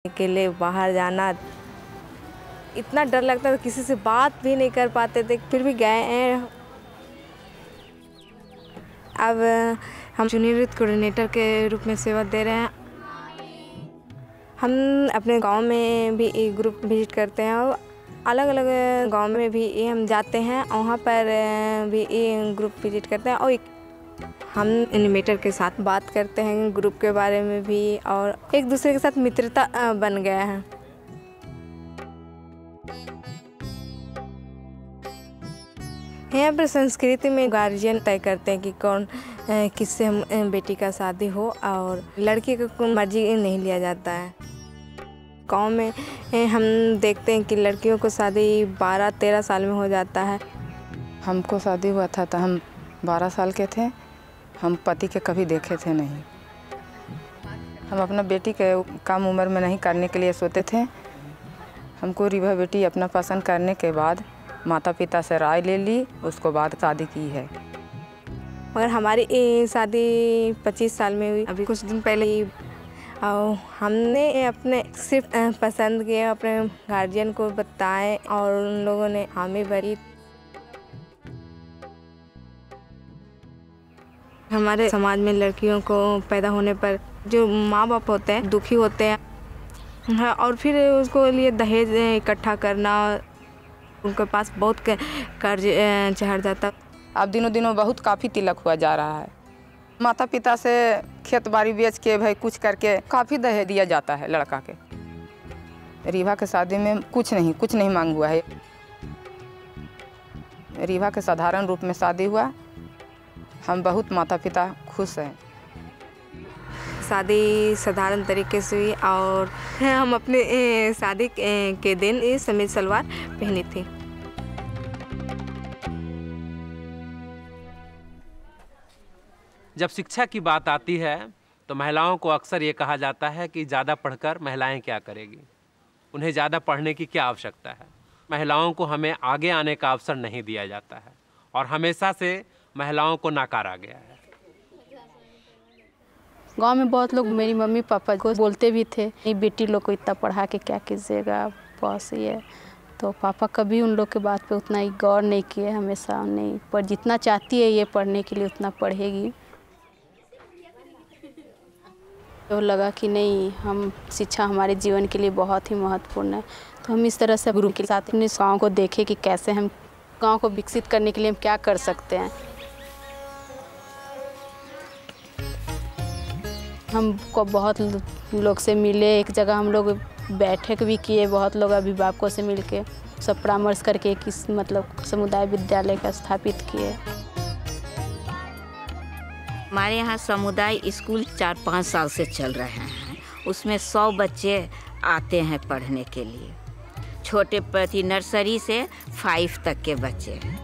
अकेले बाहर जाना इतना डर लगता था, किसी से बात भी नहीं कर पाते थे, फिर भी गए हैं। अब हम जूनियर यूथ कोऑर्डिनेटर के रूप में सेवा दे रहे हैं। हम अपने गांव में भी एक ग्रुप विजिट करते हैं और अलग अलग गांव में भी हम जाते हैं, वहाँ पर भी ग्रुप विजिट करते हैं और हम एनिमेटर के साथ बात करते हैं ग्रुप के बारे में भी, और एक दूसरे के साथ मित्रता बन गया है। यहाँ पर संस्कृति में गार्जियन तय करते हैं कि कौन किससे हम बेटी का शादी हो, और लड़की को मर्जी नहीं लिया जाता है। गांव में हम देखते हैं कि लड़कियों को शादी 12-13 साल में हो जाता है। हमको शादी हुआ था तो हम 12 साल के थे। हम पति के कभी देखे थे नहीं। हम अपना बेटी के कम उम्र में नहीं करने के लिए सोचते थे। हमको रिवा बेटी अपना पसंद करने के बाद माता पिता से राय ले ली, उसको बाद शादी की है। मगर हमारी शादी 25 साल में हुई, अभी कुछ दिन पहले ही। और हमने अपने सिर्फ पसंद किए, अपने गार्जियन को बताएं और उन लोगों ने हामी भरी। हमारे समाज में लड़कियों को पैदा होने पर जो माँ बाप होते हैं दुखी होते हैं, हाँ, और फिर उसको लिए दहेज इकट्ठा करना, उनके पास बहुत कर्ज चढ़ जाता। अब दिनों दिनों बहुत काफ़ी तिलक हुआ जा रहा है। माता पिता से खेत बाड़ी बेच के भाई कुछ करके काफ़ी दहेज दिया जाता है लड़का के। रीवा के शादी में कुछ नहीं मांग हुआ है। रीवा के साधारण रूप में शादी हुआ। हम बहुत माता पिता खुश हैं। शादी साधारण तरीके से हुई और हम अपने शादी के दिन समीज सलवार पहनी थी। जब शिक्षा की बात आती है तो महिलाओं को अक्सर ये कहा जाता है कि ज़्यादा पढ़कर महिलाएं क्या करेगी, उन्हें ज़्यादा पढ़ने की क्या आवश्यकता है। महिलाओं को हमें आगे आने का अवसर नहीं दिया जाता है और हमेशा से महिलाओं को नकारा गया है। गांव में बहुत लोग मेरी मम्मी पापा को बोलते भी थे, नहीं बेटी लोग को इतना पढ़ा के क्या कीजिएगा, बस ये। तो पापा कभी उन लोग के बात पे उतना ही गौर नहीं किए, हमेशा नहीं, पर जितना चाहती है ये पढ़ने के लिए उतना पढ़ेगी। तो लगा कि नहीं, हम शिक्षा हमारे जीवन के लिए बहुत ही महत्वपूर्ण है। तो हम इस तरह से गुरु के साथ अपने गाँव को देखे कि कैसे हम गाँव को विकसित करने के लिए हम क्या कर सकते हैं। हमको बहुत लोग से मिले, एक जगह हम लोग बैठक भी किए, बहुत लोग अभिभावकों से मिलके सब परामर्श करके किस मतलब समुदाय विद्यालय का स्थापित किए। हमारे यहाँ समुदाय स्कूल 4-5 साल से चल रहे हैं। उसमें 100 बच्चे आते हैं पढ़ने के लिए। छोटे प्रति नर्सरी से 5 तक के बच्चे हैं।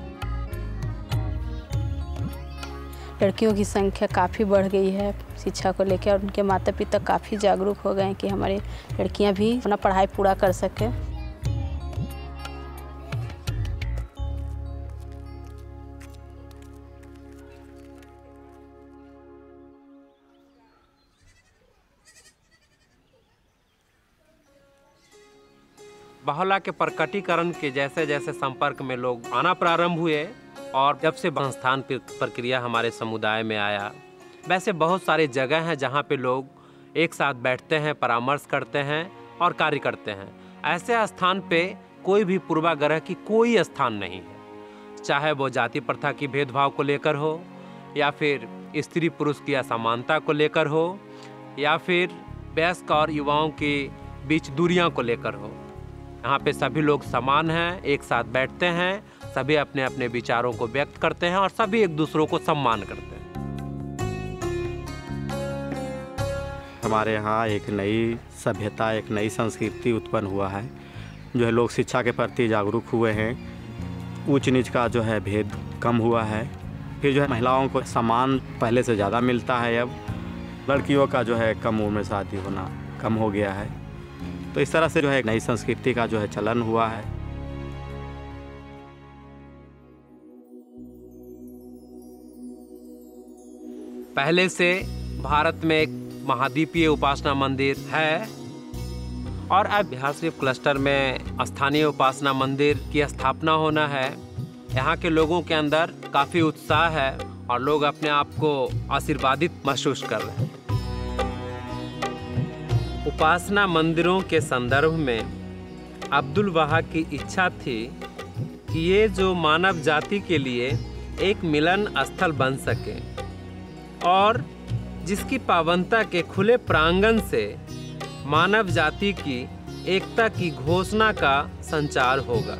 लड़कियों की संख्या काफ़ी बढ़ गई है शिक्षा को लेकर, और उनके माता पिता काफ़ी जागरूक हो गए हैं कि हमारी लड़कियां भी अपना पढ़ाई पूरा कर सकें। बाहुला के प्रकटीकरण के जैसे जैसे संपर्क में लोग आना प्रारंभ हुए और जब से संस्थान प्रक्रिया हमारे समुदाय में आया, वैसे बहुत सारे जगह हैं जहां पे लोग एक साथ बैठते हैं, परामर्श करते हैं और कार्य करते हैं। ऐसे स्थान पे कोई भी पूर्वाग्रह की कोई स्थान नहीं है, चाहे वो जाति प्रथा की भेदभाव को लेकर हो, या फिर स्त्री पुरुष की असमानता को लेकर हो, या फिर वयस्क और युवाओं के बीच दूरियां को लेकर हो। यहाँ पे सभी लोग समान हैं, एक साथ बैठते हैं, सभी अपने अपने विचारों को व्यक्त करते हैं और सभी एक दूसरों को सम्मान करते हैं। हमारे यहाँ एक नई सभ्यता, एक नई संस्कृति उत्पन्न हुआ है, जो है लोग शिक्षा के प्रति जागरूक हुए हैं। ऊंच नीच का जो है भेद कम हुआ है। फिर जो है महिलाओं को सम्मान पहले से ज़्यादा मिलता है। अब लड़कियों का जो है कम उम्र में शादी होना कम हो गया है। तो इस तरह से जो है एक नई संस्कृति का जो है चलन हुआ है। पहले से भारत में एक महाद्वीपीय उपासना मंदिर है और अब बिहार शरीफ क्लस्टर में स्थानीय उपासना मंदिर की स्थापना होना है। यहाँ के लोगों के अंदर काफ़ी उत्साह है और लोग अपने आप को आशीर्वादित महसूस कर रहे हैं। उपासना मंदिरों के संदर्भ में अब्दुल वहाब की इच्छा थी कि ये जो मानव जाति के लिए एक मिलन स्थल बन सके और जिसकी पावनता के खुले प्रांगण से मानव जाति की एकता की घोषणा का संचार होगा।